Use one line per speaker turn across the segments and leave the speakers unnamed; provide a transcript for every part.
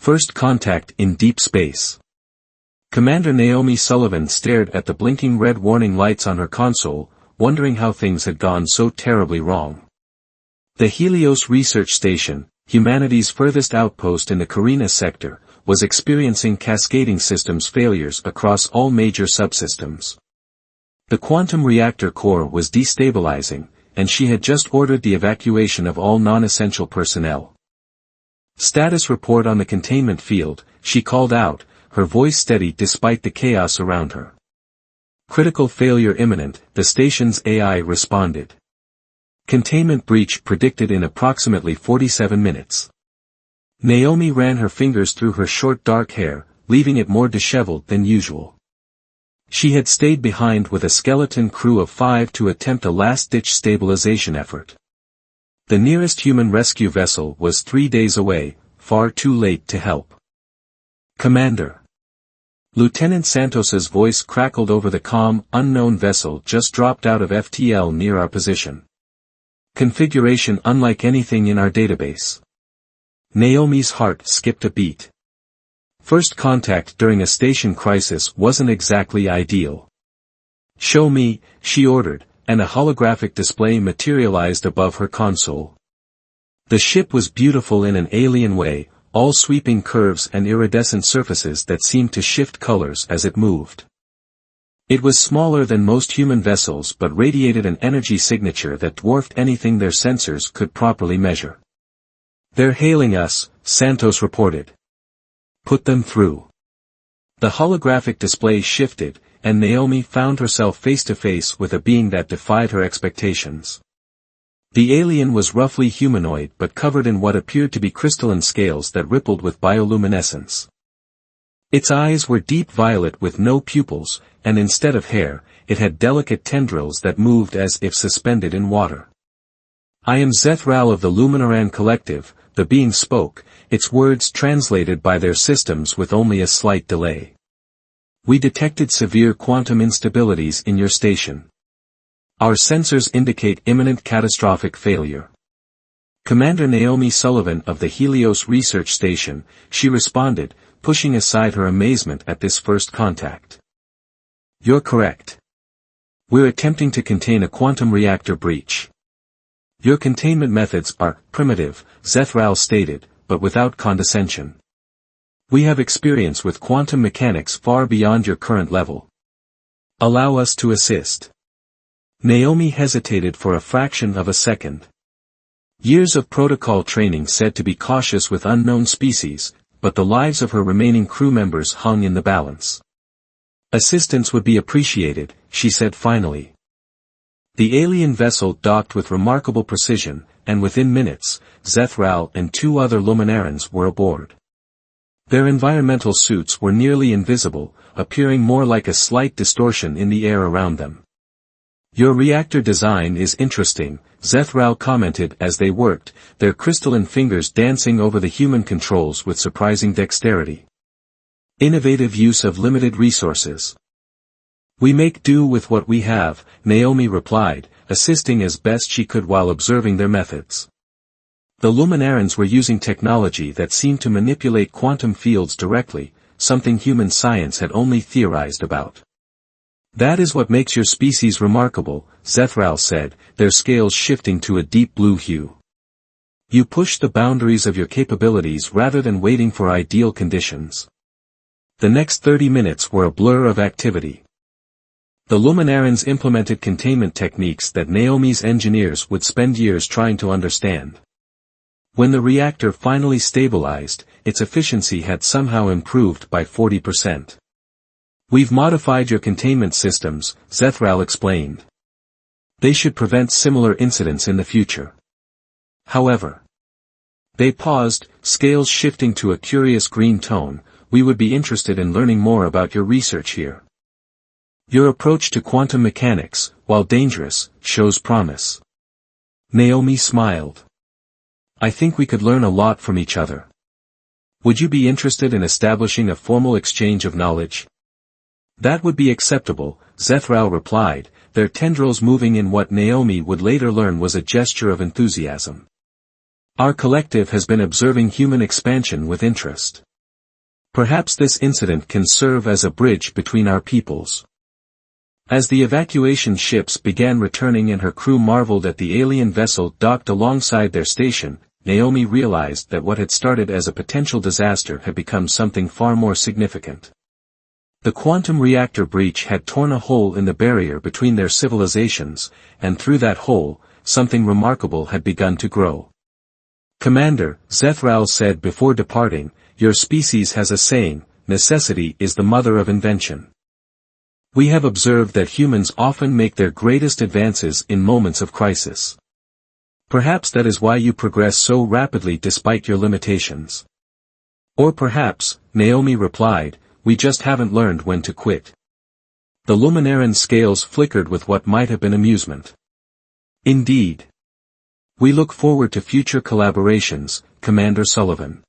First contact in deep space. Commander Naomi Sullivan stared at the blinking red warning lights on her console, wondering how things had gone so terribly wrong. The Helios Research Station, humanity's furthest outpost in the Carina sector, was experiencing cascading systems failures across all major subsystems. The quantum reactor core was destabilizing, and she had just ordered the evacuation of all non-essential personnel. Status report on the containment field, she called out, her voice steady despite the chaos around her. Critical failure imminent, the station's AI responded. Containment breach predicted in approximately 47 minutes. Naomi ran her fingers through her short dark hair, leaving it more disheveled than usual. She had stayed behind with a skeleton crew of 5 to attempt a last-ditch stabilization effort. The nearest human rescue vessel was 3 days away, far too late to help. Commander. Lieutenant Santos's voice crackled over the calm, unknown vessel just dropped out of FTL near our position. Configuration unlike anything in our database. Naomi's heart skipped a beat. First contact during a station crisis wasn't exactly ideal. Show me, she ordered, and a holographic display materialized above her console. The ship was beautiful in an alien way, all sweeping curves and iridescent surfaces that seemed to shift colors as it moved. It was smaller than most human vessels but radiated an energy signature that dwarfed anything their sensors could properly measure. They're hailing us, Santos reported. Put them through. The holographic display shifted, and Naomi found herself face to face with a being that defied her expectations. The alien was roughly humanoid but covered in what appeared to be crystalline scales that rippled with bioluminescence. Its eyes were deep violet with no pupils, and instead of hair, it had delicate tendrils that moved as if suspended in water. I am Zethral of the Luminoran Collective, the being spoke, its words translated by their systems with only a slight delay. We detected severe quantum instabilities in your station. Our sensors indicate imminent catastrophic failure. Commander Naomi Sullivan of the Helios Research Station, she responded, pushing aside her amazement at this first contact. You're correct. We're attempting to contain a quantum reactor breach. Your containment methods are primitive, Zethral stated, but without condescension. We have experience with quantum mechanics far beyond your current level. Allow us to assist. Naomi hesitated for a fraction of a second. Years of protocol training said to be cautious with unknown species, but the lives of her remaining crew members hung in the balance. Assistance would be appreciated, she said finally. The alien vessel docked with remarkable precision, and within minutes, Zethral and 2 other Luminarans were aboard. Their environmental suits were nearly invisible, appearing more like a slight distortion in the air around them. Your reactor design is interesting, Zethral commented as they worked, their crystalline fingers dancing over the human controls with surprising dexterity. Innovative use of limited resources. We make do with what we have, Naomi replied, assisting as best she could while observing their methods. The Luminarans were using technology that seemed to manipulate quantum fields directly, something human science had only theorized about. That is what makes your species remarkable, Zethral said, their scales shifting to a deep blue hue. You push the boundaries of your capabilities rather than waiting for ideal conditions. The next 30 minutes were a blur of activity. The Luminarans implemented containment techniques that Naomi's engineers would spend years trying to understand. When the reactor finally stabilized, its efficiency had somehow improved by 40%. We've modified your containment systems, Zethral explained. They should prevent similar incidents in the future. However, they paused, scales shifting to a curious green tone. We would be interested in learning more about your research here. Your approach to quantum mechanics, while dangerous, shows promise. Naomi smiled. I think we could learn a lot from each other. Would you be interested in establishing a formal exchange of knowledge? That would be acceptable, Zethral replied, their tendrils moving in what Naomi would later learn was a gesture of enthusiasm. Our collective has been observing human expansion with interest. Perhaps this incident can serve as a bridge between our peoples. As the evacuation ships began returning and her crew marveled at the alien vessel docked alongside their station, Naomi realized that what had started as a potential disaster had become something far more significant. The quantum reactor breach had torn a hole in the barrier between their civilizations, and through that hole, something remarkable had begun to grow. "Commander," Zethral said before departing, "your species has a saying, necessity is the mother of invention. We have observed that humans often make their greatest advances in moments of crisis. Perhaps that is why you progress so rapidly despite your limitations." "Or perhaps," Naomi replied, "we just haven't learned when to quit." The Luminaran scales flickered with what might have been amusement. "Indeed. We look forward to future collaborations, Commander Sullivan.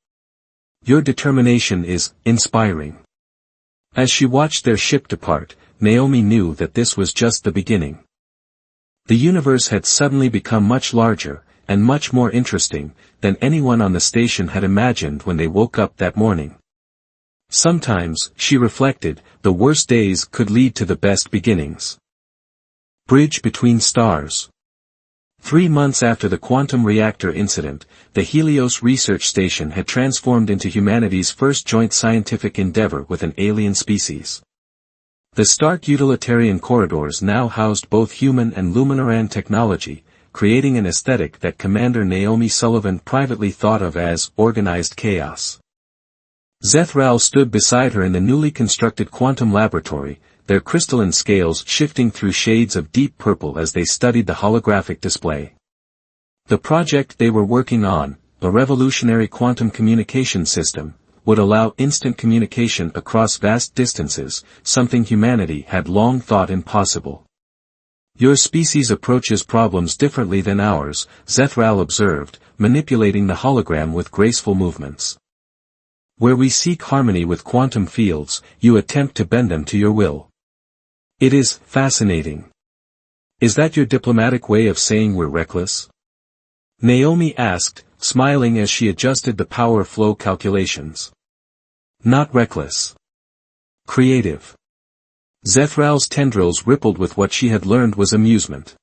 Your determination is inspiring." As she watched their ship depart, Naomi knew that this was just the beginning. The universe had suddenly become much larger, and much more interesting, than anyone on the station had imagined when they woke up that morning. Sometimes, she reflected, the worst days could lead to the best beginnings. Bridge between stars. 3 months after the quantum reactor incident, the Helios research station had transformed into humanity's first joint scientific endeavor with an alien species. The stark utilitarian corridors now housed both human and Luminaran technology, creating an aesthetic that Commander Naomi Sullivan privately thought of as organized chaos. Zethral stood beside her in the newly constructed quantum laboratory, their crystalline scales shifting through shades of deep purple as they studied the holographic display. The project they were working on, a revolutionary quantum communication system, would allow instant communication across vast distances, something humanity had long thought impossible. "Your species approaches problems differently than ours," Zethral observed, manipulating the hologram with graceful movements. "Where we seek harmony with quantum fields, you attempt to bend them to your will. It is fascinating. Is that your diplomatic way of saying we're reckless?" Naomi asked, smiling as she adjusted the power flow calculations. "Not reckless. Creative." Zethral's tendrils rippled with what she had learned was amusement.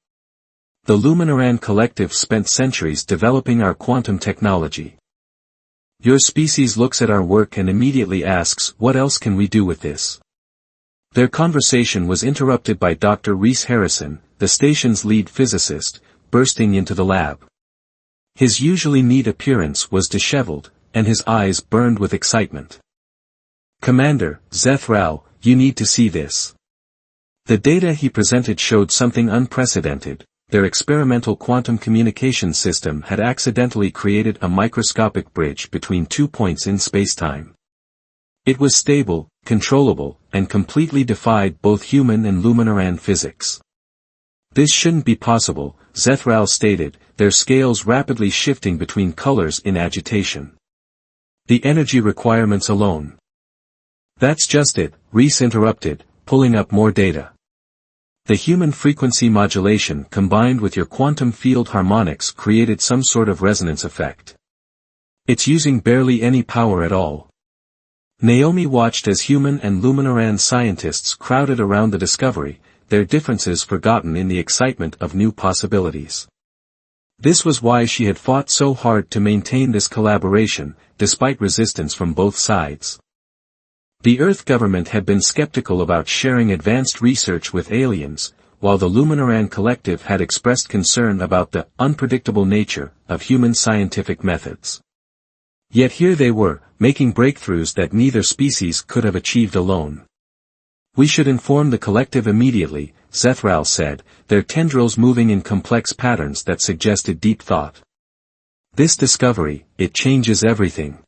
"The Luminaran Collective spent centuries developing our quantum technology. Your species looks at our work and immediately asks, what else can we do with this?" Their conversation was interrupted by Dr. Reese Harrison, the station's lead physicist, bursting into the lab. His usually neat appearance was disheveled, and his eyes burned with excitement. "Commander, Zethral, you need to see this." The data he presented showed something unprecedented. Their experimental quantum communication system had accidentally created a microscopic bridge between 2 points in spacetime. It was stable, controllable, and completely defied both human and Luminaran physics. "This shouldn't be possible," Zethral stated, their scales rapidly shifting between colors in agitation. "The energy requirements alone." "That's just it," Reese interrupted, pulling up more data. "The human frequency modulation combined with your quantum field harmonics created some sort of resonance effect. It's using barely any power at all." Naomi watched as human and Luminaran scientists crowded around the discovery, their differences forgotten in the excitement of new possibilities. This was why she had fought so hard to maintain this collaboration, despite resistance from both sides. The Earth government had been skeptical about sharing advanced research with aliens, while the Luminaran Collective had expressed concern about the unpredictable nature of human scientific methods. Yet here they were, making breakthroughs that neither species could have achieved alone. "We should inform the collective immediately," Zethral said, their tendrils moving in complex patterns that suggested deep thought. "This discovery, it changes everything."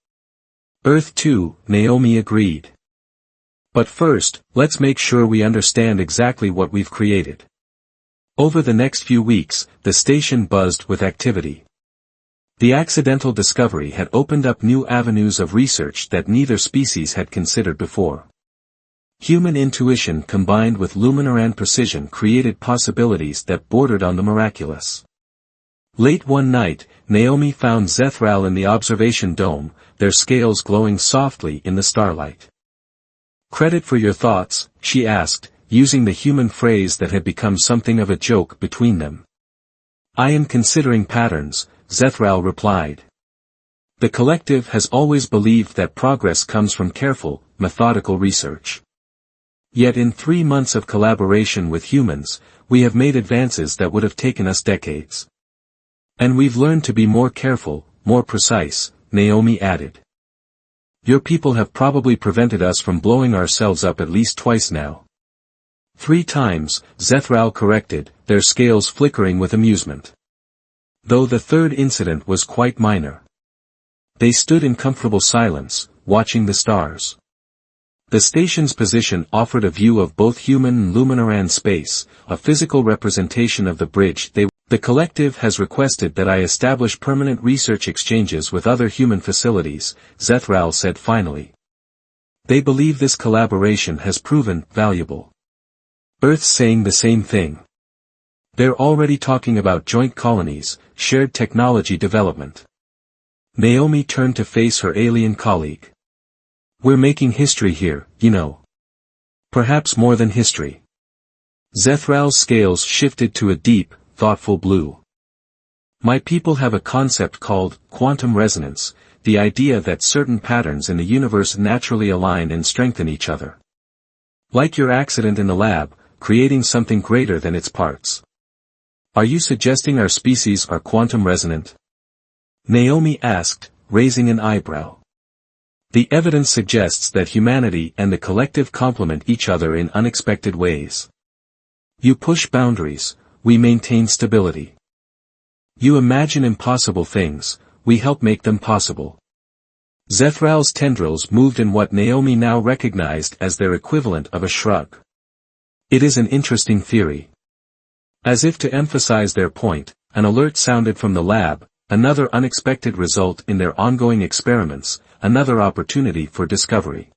"Earth too," Naomi agreed. "But first, let's make sure we understand exactly what we've created." Over the next few weeks, the station buzzed with activity. The accidental discovery had opened up new avenues of research that neither species had considered before. Human intuition combined with Luminaran precision created possibilities that bordered on the miraculous. Late one night, Naomi found Zethral in the observation dome, their scales glowing softly in the starlight. "Credit for your thoughts?" she asked, using the human phrase that had become something of a joke between them. "I am considering patterns," Zethral replied. "The collective has always believed that progress comes from careful, methodical research. Yet in 3 months of collaboration with humans, we have made advances that would have taken us decades. And we've learned to be more careful, more precise," Naomi added. "Your people have probably prevented us from blowing ourselves up at least twice now." 3 times, Zethral corrected, their scales flickering with amusement. Though the third incident was quite minor. They stood in comfortable silence, watching the stars. The station's position offered a view of both human and Luminoran space, a physical representation of the bridge The collective has requested that I establish permanent research exchanges with other human facilities, Zethral said finally. They believe this collaboration has proven valuable. Earth's saying the same thing. They're already talking about joint colonies, shared technology development. Naomi turned to face her alien colleague. "We're making history here, you know. Perhaps more than history." Zethral's scales shifted to a deep, thoughtful blue. "My people have a concept called quantum resonance, the idea that certain patterns in the universe naturally align and strengthen each other. Like your accident in the lab, creating something greater than its parts. Are you suggesting our species are quantum resonant?" Naomi asked, raising an eyebrow. "The evidence suggests that humanity and the collective complement each other in unexpected ways. You push boundaries, we maintain stability. You imagine impossible things, we help make them possible." Zethral's tendrils moved in what Naomi now recognized as their equivalent of a shrug. "It is an interesting theory." As if to emphasize their point, an alert sounded from the lab, another unexpected result in their ongoing experiments, another opportunity for discovery.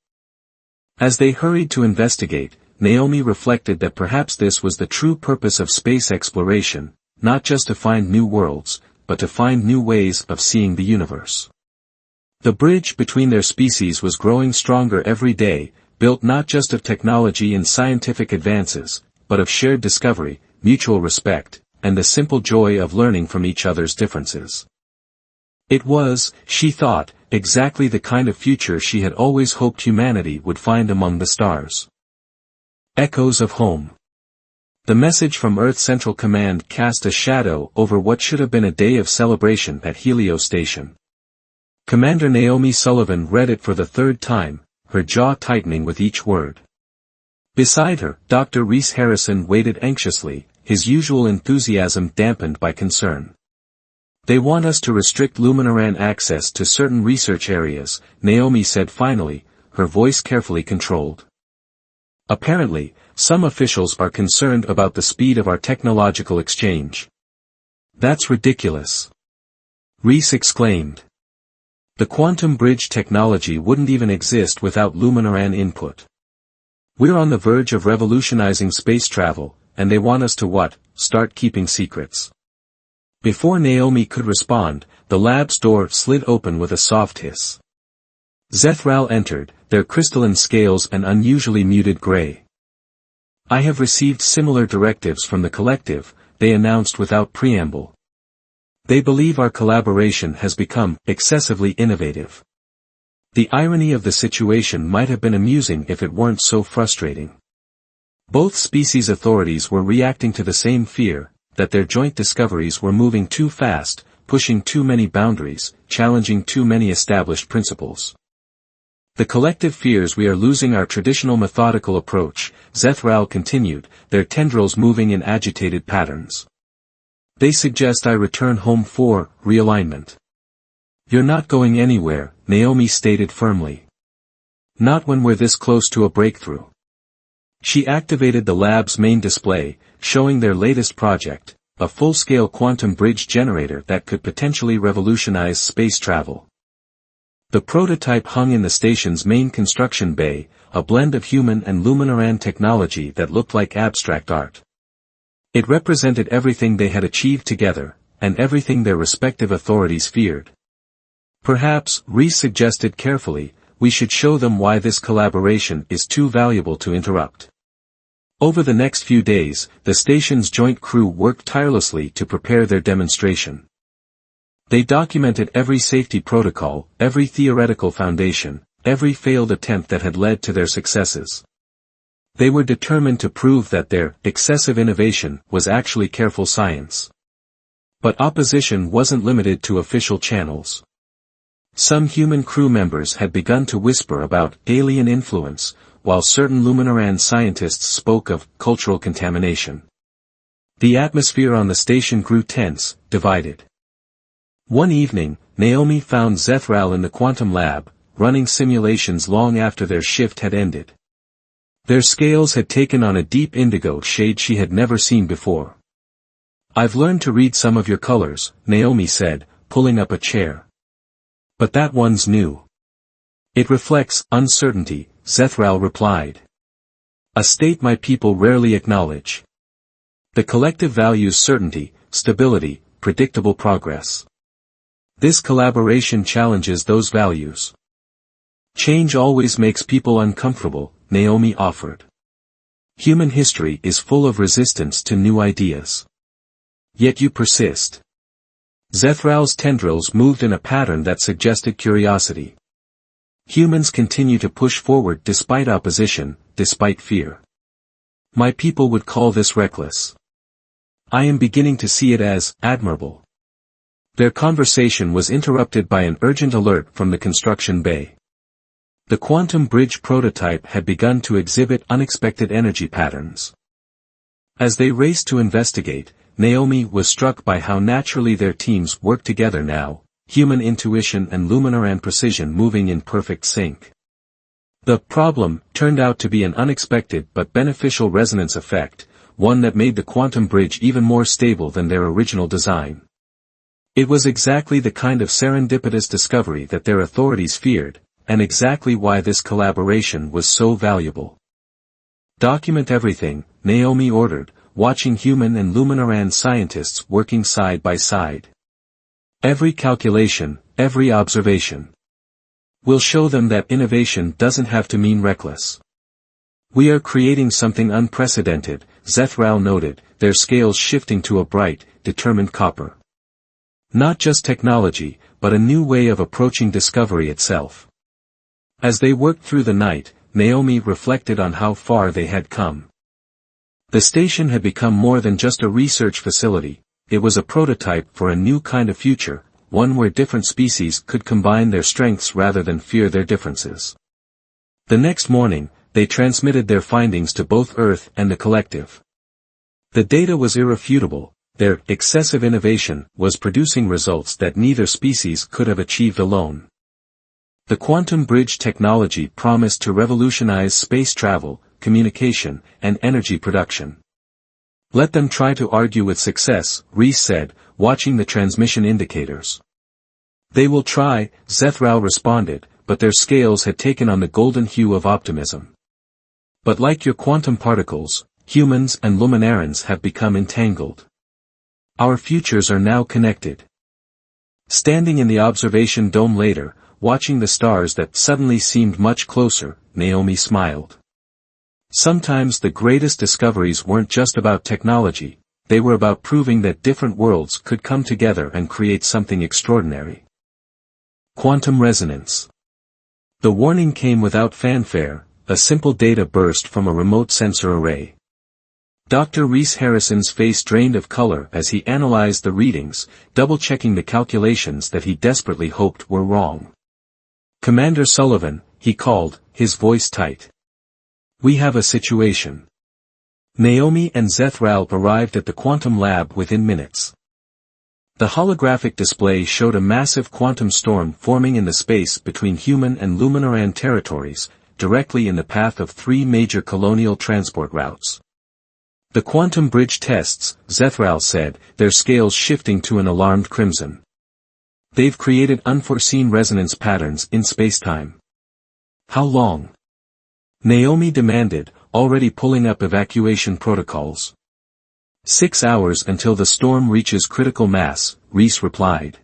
As they hurried to investigate, Naomi reflected that perhaps this was the true purpose of space exploration, not just to find new worlds, but to find new ways of seeing the universe. The bridge between their species was growing stronger every day, built not just of technology and scientific advances, but of shared discovery, mutual respect, and the simple joy of learning from each other's differences. It was, she thought, exactly the kind of future she had always hoped humanity would find among the stars. Echoes of home. The message from Earth Central Command cast a shadow over what should have been a day of celebration at Helio Station. Commander Naomi Sullivan read it for the 3rd time, her jaw tightening with each word. Beside her, Dr. Reese Harrison waited anxiously, his usual enthusiasm dampened by concern. "They want us to restrict Luminoran access to certain research areas," Naomi said finally, her voice carefully controlled. "Apparently, some officials are concerned about the speed of our technological exchange." "That's ridiculous," Reese exclaimed. "The quantum bridge technology wouldn't even exist without Luminoran input. We're on the verge of revolutionizing space travel, and they want us to what? Start keeping secrets." Before Naomi could respond, the lab's door slid open with a soft hiss. Zethral entered, their crystalline scales an unusually muted gray. "I have received similar directives from the collective," they announced without preamble. "They believe our collaboration has become excessively innovative." The irony of the situation might have been amusing if it weren't so frustrating. Both species authorities were reacting to the same fear, that their joint discoveries were moving too fast, pushing too many boundaries, challenging too many established principles. "The collective fears we are losing our traditional methodical approach," Zethral continued, their tendrils moving in agitated patterns. "They suggest I return home for realignment." "You're not going anywhere," Naomi stated firmly. "Not when we're this close to a breakthrough." She activated the lab's main display, showing their latest project, a full-scale quantum bridge generator that could potentially revolutionize space travel. The prototype hung in the station's main construction bay, a blend of human and Luminoran technology that looked like abstract art. It represented everything they had achieved together, and everything their respective authorities feared. Perhaps, Reese suggested carefully, we should show them why this collaboration is too valuable to interrupt. Over the next few days, the station's joint crew worked tirelessly to prepare their demonstration. They documented every safety protocol, every theoretical foundation, every failed attempt that had led to their successes. They were determined to prove that their excessive innovation was actually careful science. But opposition wasn't limited to official channels. Some human crew members had begun to whisper about alien influence, while certain Luminaran scientists spoke of cultural contamination. The atmosphere on the station grew tense, divided. One evening, Naomi found Zethral in the quantum lab, running simulations long after their shift had ended. Their scales had taken on a deep indigo shade she had never seen before. "I've learned to read some of your colors," Naomi said, pulling up a chair. "But that one's new." "It reflects uncertainty," Zethral replied. "A state my people rarely acknowledge. The collective values certainty, stability, predictable progress. This collaboration challenges those values." "Change always makes people uncomfortable," Naomi offered. "Human history is full of resistance to new ideas. Yet you persist." Zethral's tendrils moved in a pattern that suggested curiosity. "Humans continue to push forward despite opposition, despite fear. My people would call this reckless. I am beginning to see it as admirable." Their conversation was interrupted by an urgent alert from the construction bay. The quantum bridge prototype had begun to exhibit unexpected energy patterns. As they raced to investigate, Naomi was struck by how naturally their teams worked together now, human intuition and Luminaran precision moving in perfect sync. The problem turned out to be an unexpected but beneficial resonance effect, one that made the quantum bridge even more stable than their original design. It was exactly the kind of serendipitous discovery that their authorities feared, and exactly why this collaboration was so valuable. "Document everything," Naomi ordered, watching human and Luminaran scientists working side by side. "Every calculation, every observation. We'll show them that innovation doesn't have to mean reckless." "We are creating something unprecedented," Zethral noted, their scales shifting to a bright, determined copper. "Not just technology, but a new way of approaching discovery itself." As they worked through the night, Naomi reflected on how far they had come. The station had become more than just a research facility, it was a prototype for a new kind of future, one where different species could combine their strengths rather than fear their differences. The next morning, they transmitted their findings to both Earth and the collective. The data was irrefutable, their excessive innovation was producing results that neither species could have achieved alone. The quantum bridge technology promised to revolutionize space travel, communication, and energy production. "Let them try to argue with success," Reese said, watching the transmission indicators. "They will try," Zethral responded, but their scales had taken on the golden hue of optimism. "But like your quantum particles, humans and Luminarans have become entangled. Our futures are now connected." Standing in the observation dome later, watching the stars that suddenly seemed much closer, Naomi smiled. Sometimes the greatest discoveries weren't just about technology, they were about proving that different worlds could come together and create something extraordinary. Quantum resonance. The warning came without fanfare, a simple data burst from a remote sensor array. Dr. Reese Harrison's face drained of color as he analyzed the readings, double-checking the calculations that he desperately hoped were wrong. "Commander Sullivan," he called, his voice tight. "We have a situation." Naomi and Zethral arrived at the quantum lab within minutes. The holographic display showed a massive quantum storm forming in the space between human and Luminaran territories, directly in the path of 3 major colonial transport routes. "The quantum bridge tests," Zethral said, their scales shifting to an alarmed crimson. "They've created unforeseen resonance patterns in spacetime." "How long?" Naomi demanded, already pulling up evacuation protocols. 6 hours until the storm reaches critical mass, Reese replied.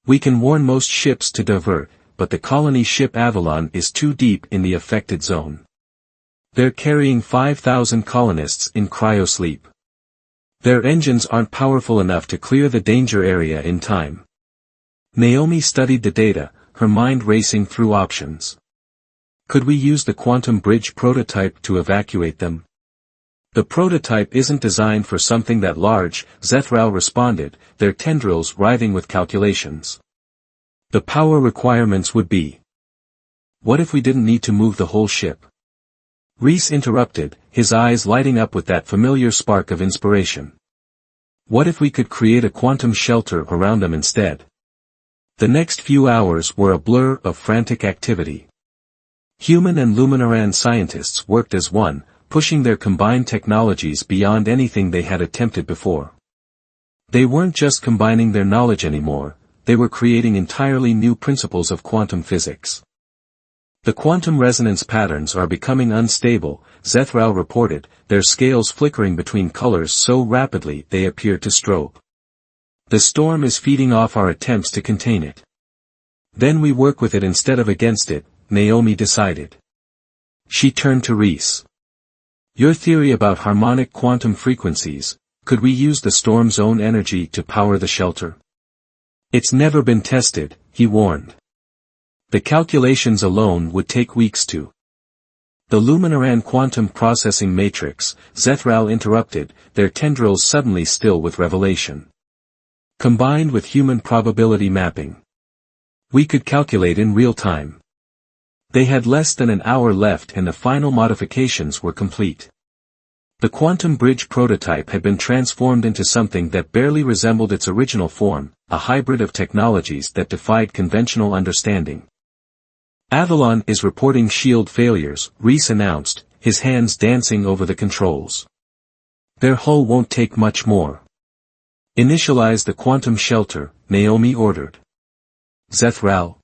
We can warn most ships to divert, but the colony ship Avalon is too deep in the affected zone. They're carrying 5,000 colonists in cryosleep. Their engines aren't powerful enough to clear the danger area in time. Naomi studied the data, her mind racing through options. Could we use the quantum bridge prototype to evacuate them? The prototype isn't designed for something that large, Zethral responded, their tendrils writhing with calculations. The power requirements would be. What if we didn't need to move the whole ship? Reese interrupted, his eyes lighting up with that familiar spark of inspiration. What if we could create a quantum shelter around them instead? The next few hours were a blur of frantic activity. Human and Luminaran scientists worked as one, pushing their combined technologies beyond anything they had attempted before. They weren't just combining their knowledge anymore, they were creating entirely new principles of quantum physics. The quantum resonance patterns are becoming unstable, Zethral reported, their scales flickering between colors so rapidly they appear to strobe. The storm is feeding off our attempts to contain it. Then we work with it instead of against it, Naomi decided. She turned to Reese. Your theory about harmonic quantum frequencies, could we use the storm's own energy to power the shelter? It's never been tested, he warned. The calculations alone would take weeks to. The Luminaran quantum processing matrix, Zethral interrupted, their tendrils suddenly still with revelation. Combined with human probability mapping. We could calculate in real time. They had less than an hour left and the final modifications were complete. The quantum bridge prototype had been transformed into something that barely resembled its original form, a hybrid of technologies that defied conventional understanding. Avalon is reporting shield failures, Reese announced, his hands dancing over the controls. Their hull won't take much more. Initialize the quantum shelter, Naomi ordered. Zethral.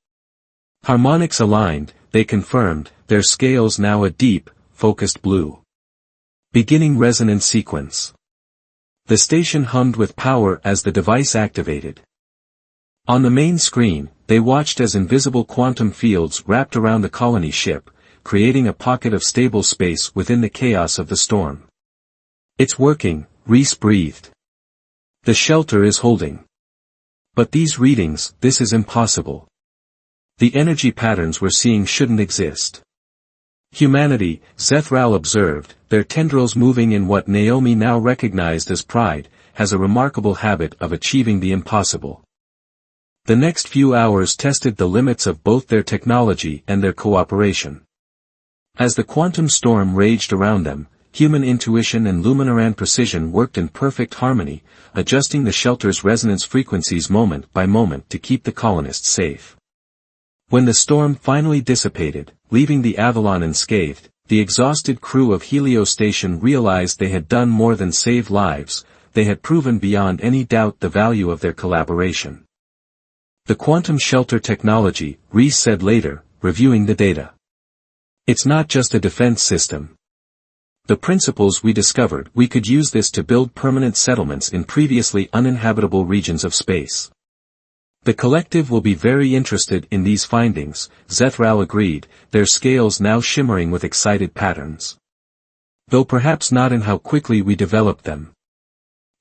Harmonics aligned, they confirmed, their scales now a deep, focused blue. Beginning resonance sequence. The station hummed with power as the device activated. On the main screen, they watched as invisible quantum fields wrapped around the colony ship, creating a pocket of stable space within the chaos of the storm. It's working, Reese breathed. The shelter is holding. But these readings, this is impossible. The energy patterns we're seeing shouldn't exist. Humanity, Zethral observed, their tendrils moving in what Naomi now recognized as pride, has a remarkable habit of achieving the impossible. The next few hours tested the limits of both their technology and their cooperation. As the quantum storm raged around them, human intuition and Luminaran precision worked in perfect harmony, adjusting the shelter's resonance frequencies moment by moment to keep the colonists safe. When the storm finally dissipated, leaving the Avalon unscathed, the exhausted crew of Helio Station realized they had done more than save lives, they had proven beyond any doubt the value of their collaboration. The quantum shelter technology, Reese said later, reviewing the data. It's not just a defense system. The principles we discovered, we could use this to build permanent settlements in previously uninhabitable regions of space. The collective will be very interested in these findings, Zethral agreed, their scales now shimmering with excited patterns. Though perhaps not in how quickly we develop them.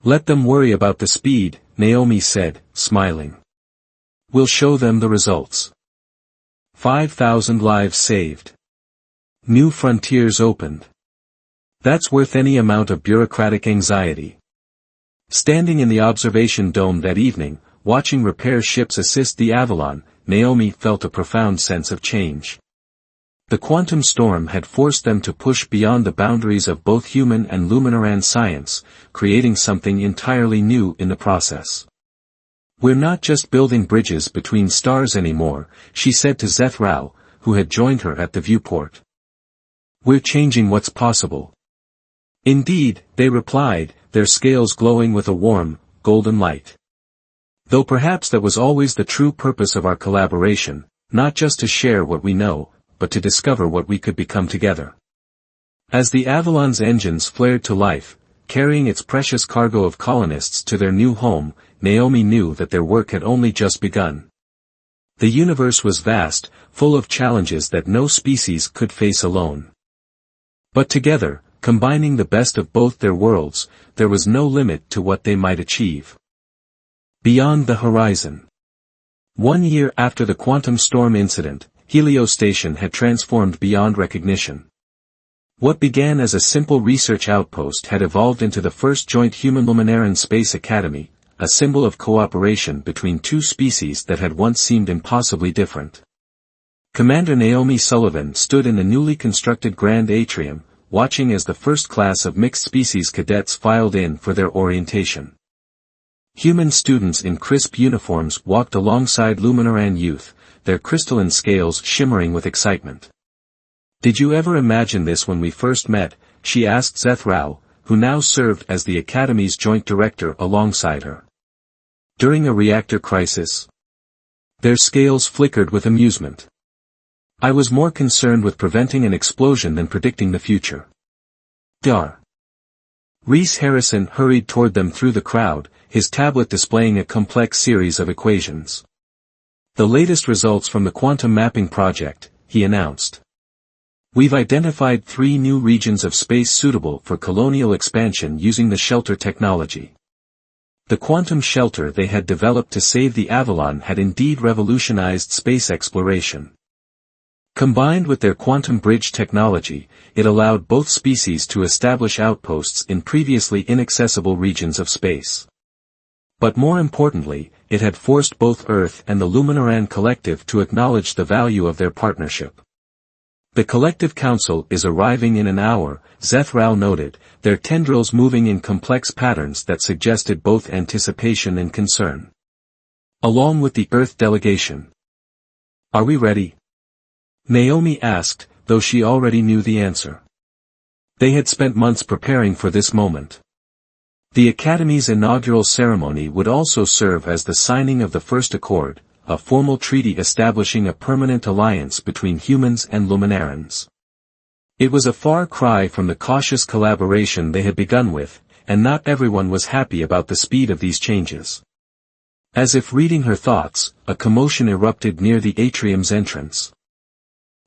Let them worry about the speed, Naomi said, smiling. We'll show them the results. 5,000 lives saved. New frontiers opened. That's worth any amount of bureaucratic anxiety. Standing in the observation dome that evening, watching repair ships assist the Avalon, Naomi felt a profound sense of change. The quantum storm had forced them to push beyond the boundaries of both human and Luminaran science, creating something entirely new in the process. We're not just building bridges between stars anymore, she said to Zethral, who had joined her at the viewport. We're changing what's possible. Indeed, they replied, their scales glowing with a warm, golden light. Though perhaps that was always the true purpose of our collaboration, not just to share what we know, but to discover what we could become together. As the Avalon's engines flared to life, carrying its precious cargo of colonists to their new home, Naomi knew that their work had only just begun. The universe was vast, full of challenges that no species could face alone. But together, combining the best of both their worlds, there was no limit to what they might achieve. Beyond the horizon. 1 year after the quantum storm incident, Helios Station had transformed beyond recognition. What began as a simple research outpost had evolved into the first joint human-Luminaran Space Academy, a symbol of cooperation between two species that had once seemed impossibly different. Commander Naomi Sullivan stood in the newly constructed Grand Atrium, watching as the first class of mixed-species cadets filed in for their orientation. Human students in crisp uniforms walked alongside Luminaran youth, their crystalline scales shimmering with excitement. "Did you ever imagine this when we first met?" she asked Zeth Rao, who now served as the Academy's joint director alongside her. "During a reactor crisis?" Their scales flickered with amusement. "I was more concerned with preventing an explosion than predicting the future." Dar. Reese Harrison hurried toward them through the crowd, his tablet displaying a complex series of equations. "The latest results from the quantum mapping project," he announced. "We've identified 3 new regions of space suitable for colonial expansion using the shelter technology." The quantum shelter they had developed to save the Avalon had indeed revolutionized space exploration. Combined with their quantum bridge technology, it allowed both species to establish outposts in previously inaccessible regions of space. But more importantly, it had forced both Earth and the Luminaran Collective to acknowledge the value of their partnership. "The Collective Council is arriving in an hour," Zeth Rao noted, their tendrils moving in complex patterns that suggested both anticipation and concern. "Along with the Earth delegation." "Are we ready?" Naomi asked, though she already knew the answer. They had spent months preparing for this moment. The Academy's inaugural ceremony would also serve as the signing of the First Accord, a formal treaty establishing a permanent alliance between humans and Luminarans. It was a far cry from the cautious collaboration they had begun with, and not everyone was happy about the speed of these changes. As if reading her thoughts, a commotion erupted near the atrium's entrance.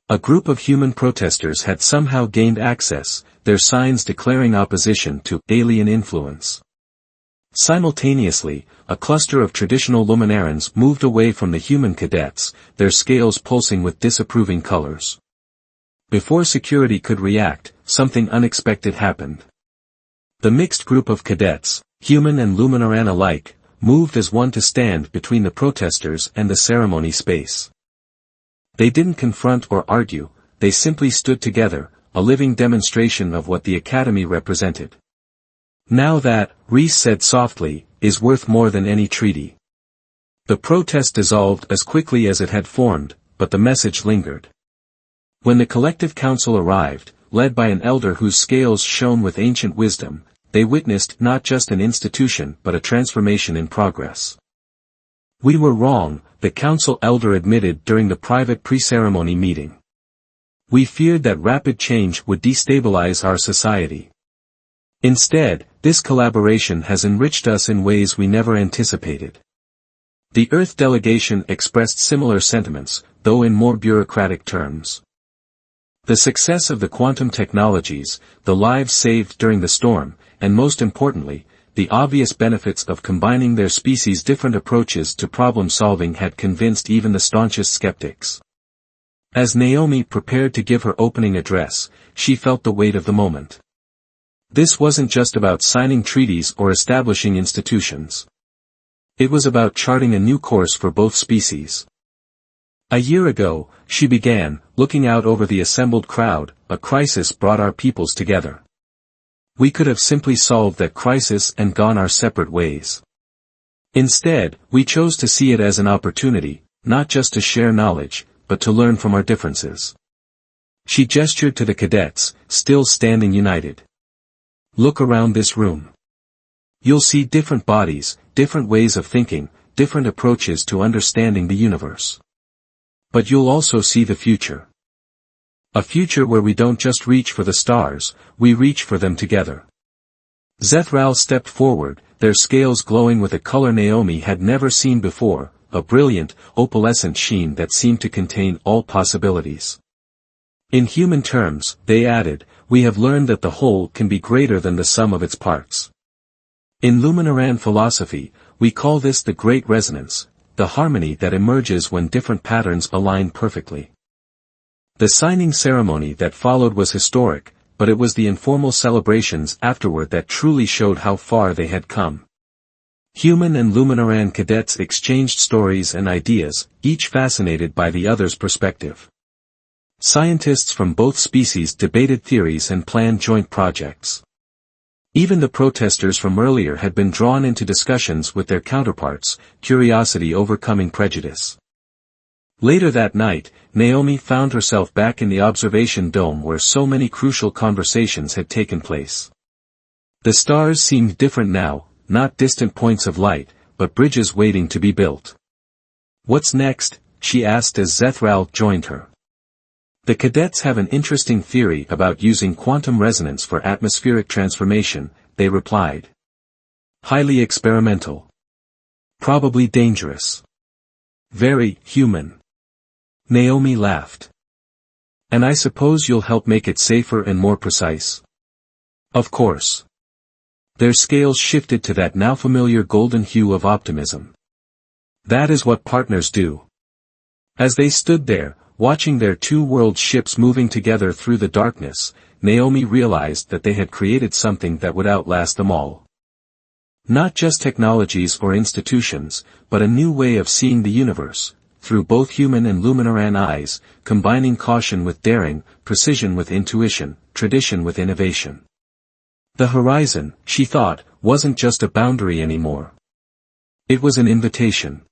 A group of human protesters had somehow gained access, their signs declaring opposition to alien influence. Simultaneously, a cluster of traditional Luminarans moved away from the human cadets, their scales pulsing with disapproving colors. Before security could react, something unexpected happened. The mixed group of cadets, human and Luminaran alike, moved as one to stand between the protesters and the ceremony space. They didn't confront or argue, they simply stood together, a living demonstration of what the Academy represented. "Now that," Reese said softly, "is worth more than any treaty." The protest dissolved as quickly as it had formed, but the message lingered. When the Collective Council arrived, led by an elder whose scales shone with ancient wisdom, they witnessed not just an institution but a transformation in progress. "We were wrong," the council elder admitted during the private pre-ceremony meeting. "We feared that rapid change would destabilize our society. Instead, this collaboration has enriched us in ways we never anticipated." The Earth delegation expressed similar sentiments, though in more bureaucratic terms. The success of the quantum technologies, the lives saved during the storm, and most importantly, the obvious benefits of combining their species' different approaches to problem-solving had convinced even the staunchest skeptics. As Naomi prepared to give her opening address, she felt the weight of the moment. This wasn't just about signing treaties or establishing institutions. It was about charting a new course for both species. "A year ago," she began, looking out over the assembled crowd, "a crisis brought our peoples together. We could have simply solved that crisis and gone our separate ways. Instead, we chose to see it as an opportunity, not just to share knowledge, but to learn from our differences." She gestured to the cadets, still standing united. "Look around this room. You'll see different bodies, different ways of thinking, different approaches to understanding the universe. But you'll also see the future. A future where we don't just reach for the stars, we reach for them together." Zeth Rao stepped forward, their scales glowing with a color Naomi had never seen before, a brilliant, opalescent sheen that seemed to contain all possibilities. In human terms, they added, we have learned that the whole can be greater than the sum of its parts. In Luminaran philosophy, we call this the great resonance, the harmony that emerges when different patterns align perfectly. The signing ceremony that followed was historic, but it was the informal celebrations afterward that truly showed how far they had come. Human and Luminaran cadets exchanged stories and ideas, each fascinated by the other's perspective. Scientists from both species debated theories and planned joint projects. Even the protesters from earlier had been drawn into discussions with their counterparts, curiosity overcoming prejudice. Later that night, Naomi found herself back in the observation dome where so many crucial conversations had taken place. The stars seemed different now, not distant points of light, but bridges waiting to be built. "What's next?" she asked as Zethral joined her. "The cadets have an interesting theory about using quantum resonance for atmospheric transformation," they replied. "Highly experimental. Probably dangerous. Very human." Naomi laughed. "And I suppose you'll help make it safer and more precise?" "Of course." Their scales shifted to that now familiar golden hue of optimism. "That is what partners do." As they stood there, watching their two world ships moving together through the darkness, Naomi realized that they had created something that would outlast them all. Not just technologies or institutions, but a new way of seeing the universe, through both human and Luminaran eyes, combining caution with daring, precision with intuition, tradition with innovation. The horizon, she thought, wasn't just a boundary anymore. It was an invitation.